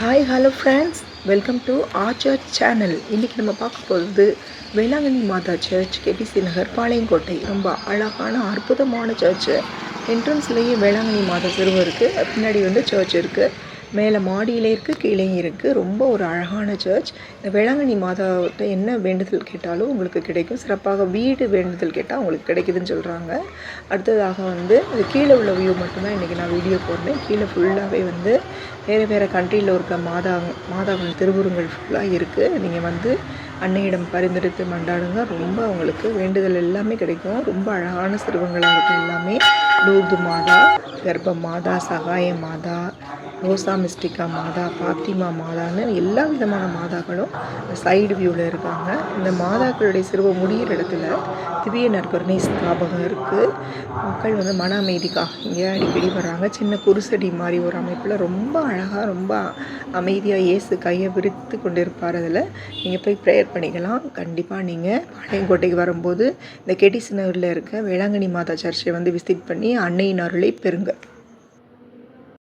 Hi hello friends, welcome to our church channel. இன்றைக்கி நம்ம பார்க்க போகிறது வேளாங்கண்ணி மாதா சர்ச், கேடிசி நகர், பாளையங்கோட்டை. ரொம்ப அழகான அற்புதமான சர்ச்சு. என்ட்ரன்ஸ்லேயே வேளாங்கண்ணி மாதா சிறுவம் இருக்குது. பின்னாடி சர்ச் இருக்குது. மேலே மாடியிலே இருக்குது, கீழேயும் இருக்குது. ரொம்ப ஒரு அழகான சர்ச். இந்த வேளாங்கண்ணி மாதாவிட்ட என்ன வேண்டுதல் கேட்டாலும் உங்களுக்கு கிடைக்கும். சிறப்பாக வீடு வேண்டுதல் கேட்டால் உங்களுக்கு கிடைக்குதுன்னு சொல்கிறாங்க. அடுத்ததாக இது கீழே உள்ள வியூ மட்டும்தான் இன்றைக்கி நான் வீடியோ போடுறேன். கீழே ஃபுல்லாகவே வேறு கண்ட்ரியில் இருக்க மாதாவின் திருவுருங்கள் ஃபுல்லாக இருக்குது. நீங்கள் அன்னையிடம் பரிந்துரைத்து மண்டாடுங்க. ரொம்ப உங்களுக்கு வேண்டுதல் எல்லாமே கிடைக்கும். ரொம்ப அழகான சிறுவங்களாக இருக்கும். எல்லாமே லூர்து மாதா, கர்ப்ப மாதா, சகாய மாதா, ரோசா மிஸ்டிகா மாதா, பாத்திமா மாதான்னு எல்லா விதமான மாதாக்களும் சைடு வியூவில் இருக்காங்க. இந்த மாதாக்களுடைய சிறுவம் முடிகிற இடத்துல திவ்ய நற்கருணை ஸ்தாபகம் இருக்குது. மக்கள் மன அமைதிக்காக இங்கே அடிக்கடி வர்றாங்க. சின்ன குருசடி மாதிரி ஒரு அமைப்பில் ரொம்ப அழகாக, ரொம்ப அமைதியாக இயேசு கையை விரித்து கொண்டு இருப்பார். அதில் நீங்கள் போய் ப்ரேயர் பண்ணிக்கலாம். கண்டிப்பாக நீங்கள் பாளையங்கோட்டைக்கு வரும்போது இந்த கேடிசி நகரில் இருக்க வேளாங்கண்ணி மாதா சர்ச்சை விசிட் பண்ணி அன்னையின் அருளை பெறுங்க.